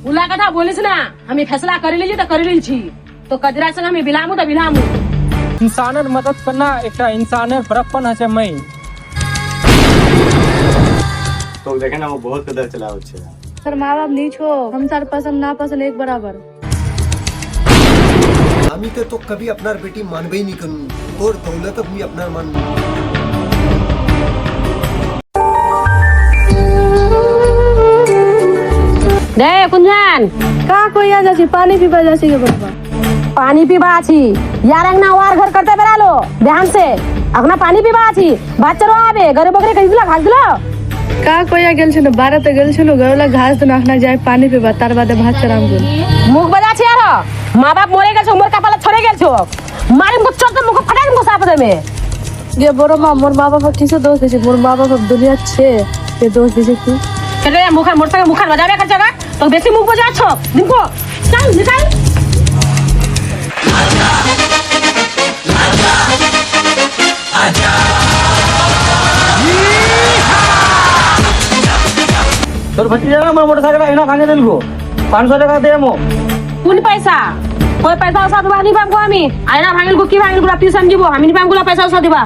उला कथा बोलिस ना हमें फैसला कर लीजिए तो कर लीजिए तो कजरा संग हमें बिलामू तो बिलामू इंसानर मदद करना एक इंसानर बड़प्पन है मैं तो देखे ना वो बहुत कदर चलाओ छे सर माँ बाप नीच हो हम सर पसंद ना पसंद एक बराबर আমি তো কবি আপনার বেটি মানবেই নি করুন তোর দৌলত আমি আপনার মানব दे कुंजन का कोई आ जासी पानी पीबा जासी के बाबा पानी पीबा आछी यार अंगना वार घर करते बेरालो ध्यान से अपना पानी पीबा आछी बाच्चारो आबे घरे बकरे कहि दिला भाग दिला का कोई आ गेल छलो बारह तो गेल छलो गरला घास तो नाखना जाए पानी पीबा तार बादे भात चराम गेल मुख बजा छी यार माँ बाप मोरे गेल छो मोर कपाल छोड़े गेल छो मारिम को चोट मुख फटाई को साप दे में ये बड़ो माँ मोर माँ बाप किसे दोष देछे मोर माँ बाप दुनिया छे ये दोष देछे तू चले मुख मोर पे मुख बजावे कर जगह तो बेसी मुख बजा छो दिनको चल निकल তোর ভতিজা না আমার মোটরসাইকেল এনা ভাঙে দেলগো 500 টাকা দে মো কোন পয়সা कोई पैसा उसा दिबा नहीं पामको हमी आइना भांगिल को की भांगिल को राती समझिबो हमी नहीं पामको पैसा उसा दिबा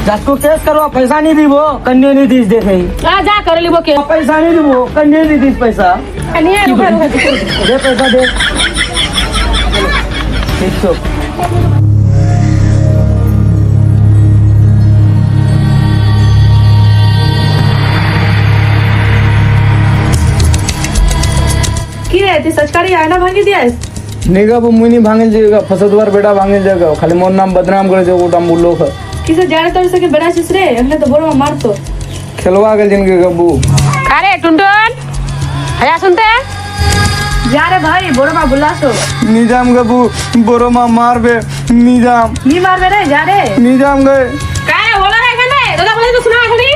जासको केस करो पैसा नहीं दीबो कन्या नहीं दीस देखे आ जा कर लिबो के पैसा नहीं दीबो कन्या नहीं दीस पैसा कनिया रुका रुका दे पैसा दे ठीक तो की रे ती सचकारी आईना भांगी दियास नेगा वो मुनी भांगल जाएगा फसदवार बेटा भांगल जाएगा खाली मोर नाम बदनाम करे जो गोटा मुल्लो है किसे जाने तो सके बड़ा चिस रे हमने तो बोरो मार तो खेलवा गेल जिनके गब्बू अरे टुनटुन आया सुनते जा रे भाई बोरो माँ बुलासो निजाम गब्बू बोरो मा मारबे निजाम नी मार रे जा रे निजाम गए काय बोला रे एखाने दादा बोले तो सुना एखाने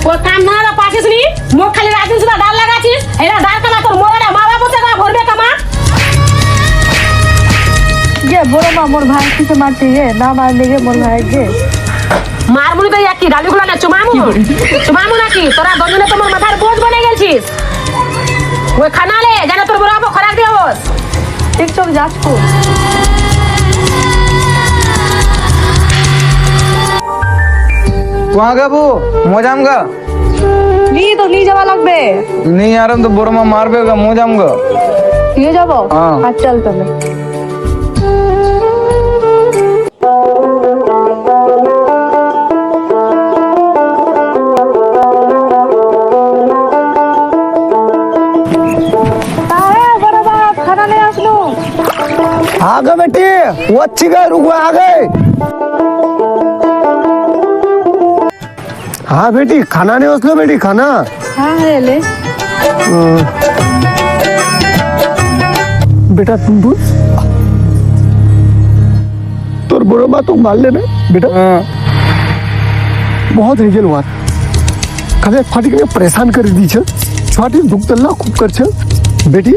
वो काम ना रा पाछे सुनी मुख खाली रात सुदा दाल लगाचिस एला दाल कला तो मोरा माँ बाप से का भरबे कमा ये बोरो माँ मोर भाई किसे मारती है ना मार लेगे मोर भाई के मारमुनी तो याकी डाली गुला ना चुमामु ना की तोरा दोनों ने तो मोर माथार बोझ बने गेल छिस वो खाना ले जाना तोर बराबर खराब दियोस टिकटॉक जांच को वहाँ गब्बू मोजाम गा नी तो नी जावा लगबे नहीं यार तो बोरो मा मारबे गा मोजाम गा ये जाबो हाँ। हां चल तबे आ गए बेटी वो अच्छी गए रुको आ गए हाँ बेटी खाना नहीं उसलो बेटी खाना हाँ है ले बेटा तुम बोल तोर बड़ो बात तो मान लेना बेटा बहुत रिजल हुआ कभी फाटी के परेशान कर दी छे छोटी दुख जल्ला खूब कर छे बेटी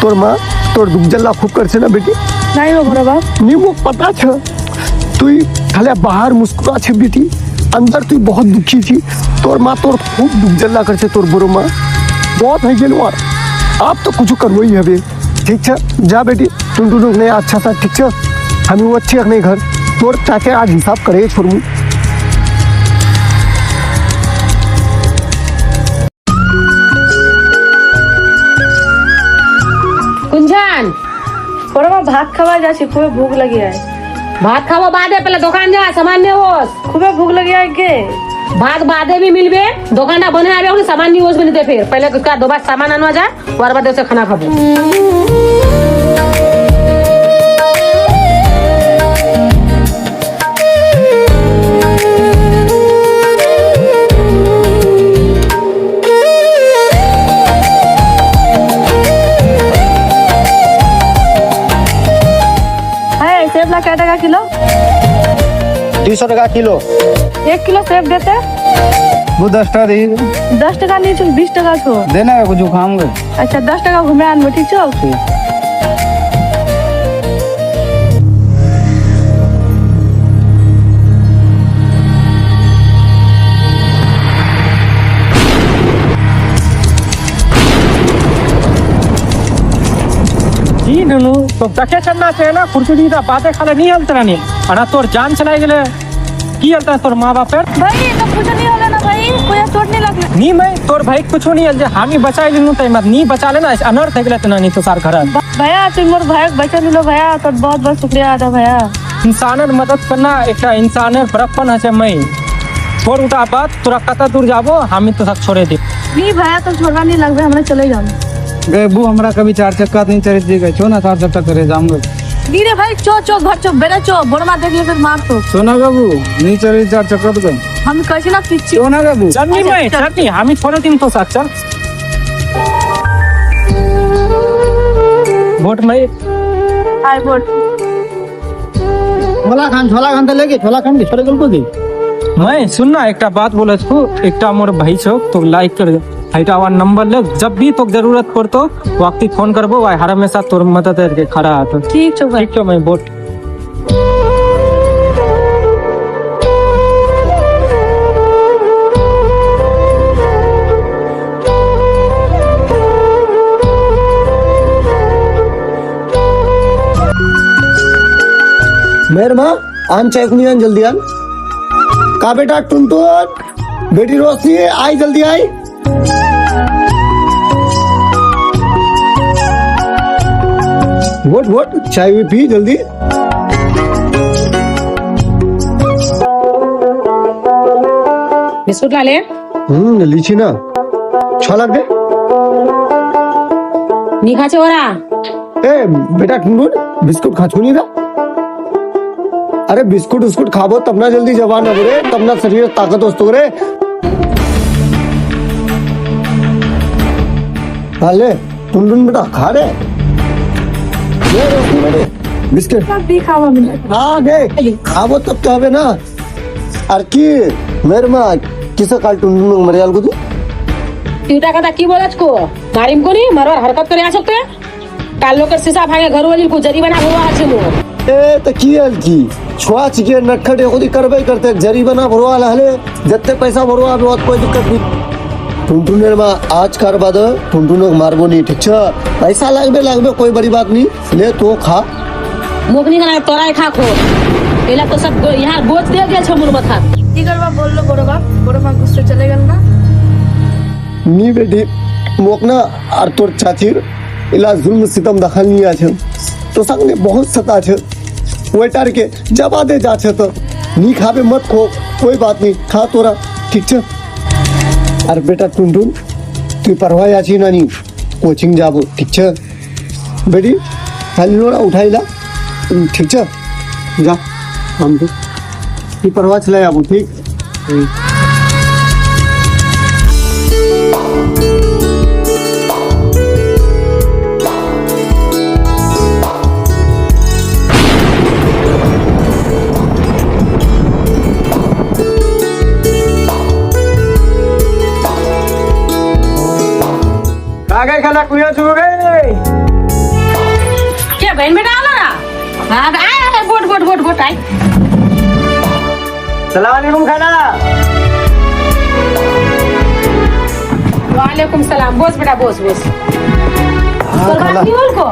तोर माँ तोर दुख जल्ला खूब कर छे ना बेटी नहीं हो बोरो बाप नहीं वो पता छे तू खाली बाहर मुस्कुरा छे बेटी अंदर तू बहुत दुखी थी तोर माँ तोर खूब दुख जल्ला कर छे तोर बड़ो माँ बहुत है गेलवा आप तो कुछ करवो ही है ठीक है जा बेटी तुम दोनों ने अच्छा सा ठीक है हम वो अच्छे रखने घर तोर चाके आज हिसाब करे छोड़ू कुंजन बोरो माँ भात खावा जासी खूब भूख लगी है भात खावो बादे पहले दुकान जा सामान ने होस खूब भूख लगी है के भात बादे भी मिलबे दुकान बने आबे ओने सामान नहीं होस बने फिर पहले उसका दो बार सामान आनवा जा और बाद उसे खाना खाबो है सेब ला क्या टका किलो 200 টাকা কিলো 1 किलो सेब देते वो 10 টাকা दी 10 टका नहीं छो 20 टका छो देना है कुछ खाऊंगे अच्छा 10 टका घूमे आनबो ठीक छो जी नुनू तो देखे चलना चाहिए ना खुरचुड़ी का बातें खाले नहीं हलते नहीं अना तोर जान चला गेले की हलता है तोर माँ बापेर भाई तो कुछ नहीं होगा ना भाई, कोई चोट नहीं लगना। नहीं मैं तोर भाई कुछ नहीं हल हम ही बचा लेनु तय मत नहीं बचा लेना अनर्थ है गेले तना नहीं तो सार घर भैया तुम मोर भाई बचा लो भैया, तो बहुत बहुत शुक्रिया अदा भैया। इंसानर मदद करना एक इंसानर बड़प्पन है मैं छोड़ उठा बात तोरा कता दूर जाबो हम ही तो सब छोड़े दे नहीं भैया तो छोड़ना नहीं लगता, हमने चले जाओ। गए वो हमरा कभी 4 चक्का नहीं चले जी छो ना 4 चक्का करे जाऊंगे। नहीं रे भाई, चो चो घर चो बेटा चो बोरमा देख ले फिर मार तो। सोना बाबू नहीं चले 4 चक्का तो हम कैसे ना पीछे सोना बाबू चल नहीं मैं चल नहीं हम ही छोड़े दिन तो साथ चल वोट में आई वोट छोला खान तो लेके छोला खान छोड़े गल को दी मैं सुनना एक बात बोले छू एक मोर भाई छो तो लाइक कर हईटा वन नंबर ले जब भी तो जरूरत पड़तो वक्त फोन करबो भाई हर हमेशा तोर मदद करके खड़ा है ठीक छो भाई। ठीक छो मैं वोट मेरे माँ आन चाय कुनी आन जल्दी आन का बेटा टुनटुन बेटी रोशनी आई जल्दी आई वोट वोट चाय भी पी जल्दी बिस्कुट ला ले लीची ना छोला दे नी खाचे ओरा ए बेटा टुनटुन बिस्कुट खाचू नहीं था अरे बिस्कुट उस्कुट खाबो तब ना जल्दी जवान अब रे तब ना शरीर ताकत वस्तु रे ले टुनटुन बेटा खा रे ले रोशनी बेटे बिस्किट सब भी खावा मिले। हाँ गे खाबो तब तो हबे ना अरे की मेरे माँ किसा काल टुनटुन मरियाल को तू टीटा कथा की बोलत को मारिम को नहीं मरवार हरकत करे आ सकते काल लोकर सीसा भागे घर वाली को जरिमाना हुआ আছে मोर ए त की हल की छुआ छिके नटखटे खुदी करबे करते जरिमाना भरवा हले जत्ते पैसा भरवा बहुत कोई दिक्कत नहीं टुनटुनेर माँ आज कार बाद टुनटुन मारबो नहीं ठीक छ पैसा लागबे कोई बड़ी बात नहीं ले तो खा मुखनी का तोराय खा खो एला तो सब यहाँ बोझ दे गेल छ मोर माथा की करवा बोल लो बड़ो माँ गुस्से चले गल ना। नी बेटी मोकना और तोर चाचीर इला जुल्म सितम दखल नहीं आछे तो संग बहुत सता छे वेटर के जबा दे जा छे तो नी खाबे मत खो कोई बात नहीं खा तोरा ठीक छे अरे बेटा टुनटुन तू परवाह आछी ना नी कोचिंग जाबो ठीक छे बेटी खाली नोरा उठाइला ठीक छे जा हम तो तू परवाह चले आबो ठीक आगे खाला कुया छू गए क्या बहन बेटा आला ना हां आए वोट आई सलाम अलैकुम खाना वालेकुम सलाम बोस बेटा बोस तो बात नहीं बोल को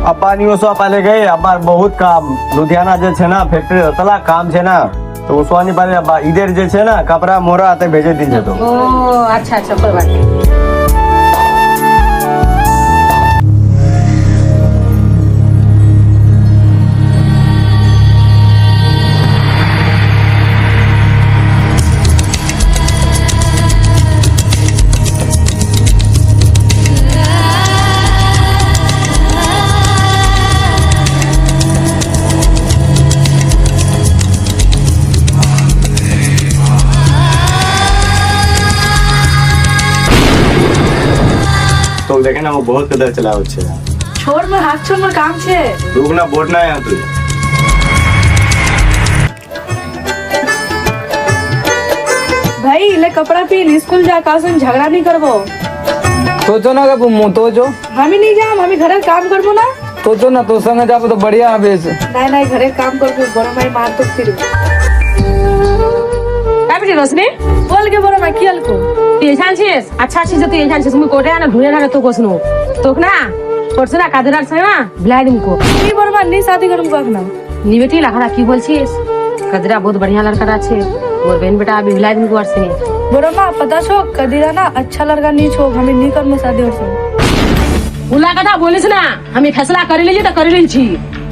अब्बा नहीं ओसवा पाले गए अब्बा बहुत काम लुधियाना जे छे ना फैक्ट्री तला काम छे ना तो ओसवा नहीं पाले अब्बा इधर जे छे ना कपड़ा मोरा आते भेजे दिन जे तो ओ अच्छा कोई बात नहीं तो देखे ना वो बहुत कदर चलावे छे छोड़ में हाथ छोड़ में काम छे रुकना बोट ना यहाँ तू भाई ले कपड़ा पहन स्कूल जा कासन झगड़ा नहीं करबो तो जो ना बाबू मो तो जो हम ही नहीं जाम हम ही घरे काम करबो ना तो जो ना तो संग जाबो तो बढ़िया हबे नहीं घरे काम करबो बड़ा माई मार तो फिर काय बेटी रोशनी बोल के बड़ा माई कियल को ये छान छेस अच्छा चीज तो ये छान छेस मुई कोटे ना ढूंढे ना तो कोसनो तो ना করছে না কাদের আছে না বিলাই দিন को কি বড়মা নি শাদি করুম কখ না নি बेटी লাখড়া কি বলছিস কাদরা बहुत बढ़िया लड़का আছে और बहन बेटा अभी बिलाई दिन को आरसे बड़मा पता छो कदीरा ना अच्छा लड़का नहीं छो हमें नहीं करनो शादी और से उला कथा बोलिस ना हमें फैसला कर लीजिए तो कर ली छी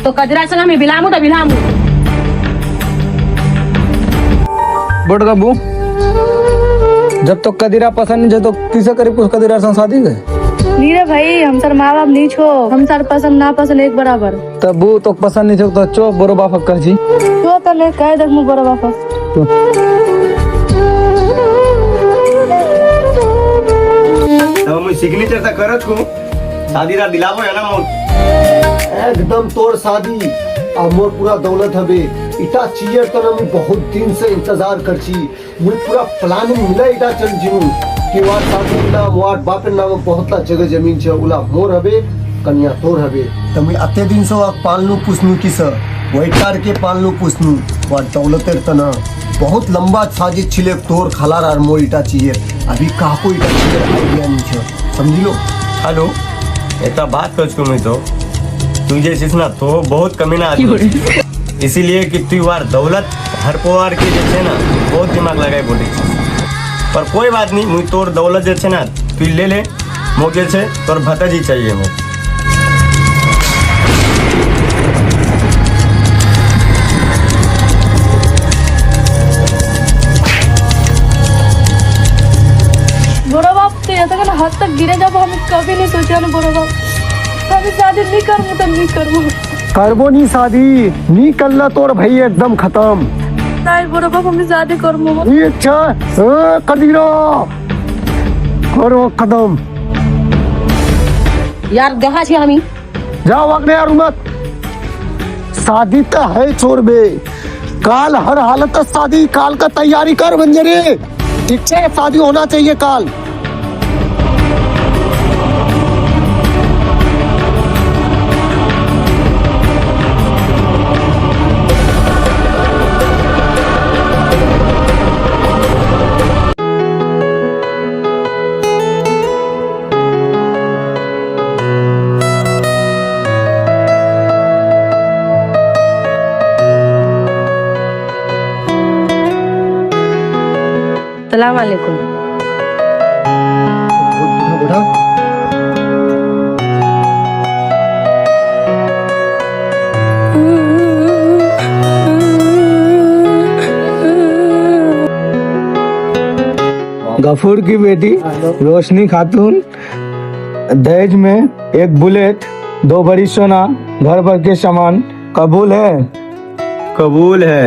तो कदरा संग हमें बिलामू तो बिलामू बट बाबू जब तक कदीरा पसंद नहीं है तो किसे करीब कुछ कदीरा से शादी है नहीं रे भाई हम सर माँ बाप नहीं छो हम सर पसंद ना पसंद एक बराबर तब वो तो पसंद नहीं है तो चो बरो बाप कर जी तो तने कह देख मु बड़ा वापस तो मैं सिग्नेचर तक करत को शादी रा दिलावो है ना मोर एकदम तोर शादी अब मोर पूरा दौलत हबे इटा चीज तो ना मैं बहुत दिन से इंतजार करची मुझे पूरा प्लानिंग मिला इटा चल जीऊ कि वार शादी ना वार बाप नाम बहुत ला जगह जमीन छे उला मोर हबे कन्या तोर हबे तो मैं अते दिन से वाक पालनू पुसनू किस वैटार के पालनू पुसनू वार दौलतेर तना बहुत लंबा साजिश छिले तोर खलार आर मोर इटा चाहिए अभी काको इटा चाहिए आइडिया नहीं छे समझी लो हेलो इतना बात कर को मैं तो तू जैसे ना तो बहुत कमीना आदमी इसीलिए कि तू वार दौलत हर पोवार के जैसे ना बहुत दिमाग लगाए बोली पर कोई बात नहीं मुझे तोर दौलत जैसे ना तू ले ले मोके से तोर भताजी चाहिए मुझे बड़ा बाप तो यहाँ तक ना हद तक गिरे जब हम कभी नहीं सोचा ना बड़ा बाप कभी शादी नहीं करूँ तो नहीं करूँ करबो नहीं शादी नहीं करना तोर भाई एकदम खत्म नहीं बड़ा बाप हमें शादी करूँ ये अच्छा कदीरा करो कदम यार गहा छी हमी जाओ अगले यार मत शादी तो है छोड़ बे काल हर हालत में शादी काल का तैयारी कर बंजरे ठीक है शादी होना चाहिए काल सलाम अलैकुम बेटा गफूर की बेटी रोशनी खातून दहेज में एक बुलेट 2 बड़ी सोना घर भर के सामान कबूल है कबूल है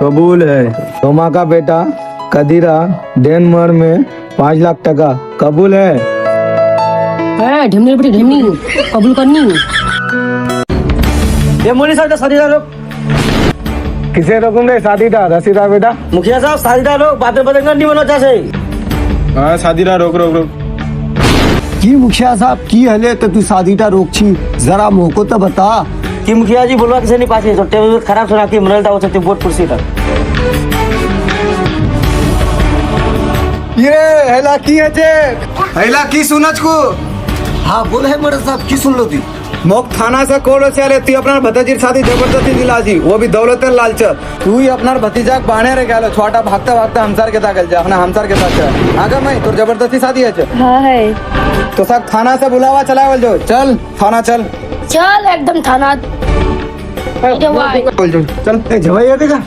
कबूल है तोमा का बेटा कदीरा डेनमार्क में 5 लाख टका कबूल है ढिमनी बेटी ढिमनी कबूल करनी ये मोनी साहब शादी लोग किसे रोकूंगे शादी था रसीदा बेटा मुखिया साहब शादी लोग बातें बदलना नहीं मना चाहे हाँ शादी था रोक रोक रोक की मुखिया साहब की हले तो तू शादी टा रोक छी जरा मोको तो बता कि मुखिया जी बोलवा किसे नहीं पासे तो टेबल खराब सुना के मनल था वो सत्य बोर्ड कुर्सी था ये हैला की है जे हैला की सुनच को हाँ बोल है मर्द साहब की सुन लो थी मोक थाना से कोल से आले तू अपना भतीजी शादी जबरदस्ती दिला जी वो भी दौलत लालच तू ही अपना भतीजा बाणे रे गेलो छोटा भागता भागता हमसार के ताकल जा अपना हमसार के साथ आगे मैं तो जबरदस्ती शादी है हाँ है तो सब थाना से बुलावा चलावल जो चल थाना चल चल एकदम थाना बोल जो चल जवाई है देखा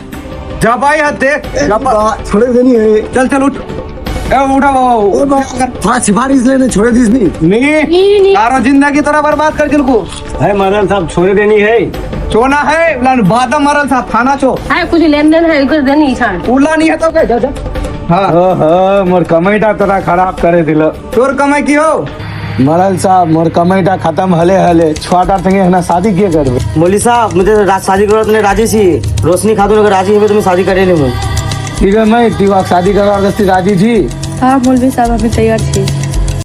जा भाई हाथ देख छोड़े देनी है चल चल उठ ए उठा बाबू हाँ सिफारिश लेने छोड़े दीस नहीं नहीं तारो जिंदगी तरह बर्बाद कर दिल को है मरल साहब छोड़ देनी है चोना है बाद मरल साहब थाना चो है कुछ लेन देन है कुछ देनी छान उला नहीं है तो क्या जा जा हाँ मोर कमाईटा तोरा खराब करे दिलो तोर कमाई की हो मरल साहब मोर कमाईटा खत्म हले हले छोटा संगे है ना शादी किए करबे मोली साहब मुझे शादी करो तो राजी सी रोशनी खातून अगर राजी है तो मैं शादी करे नहीं ठीक है मैं तू शादी करवा राजी थी हाँ मौलवी साहब हमें तैयार थी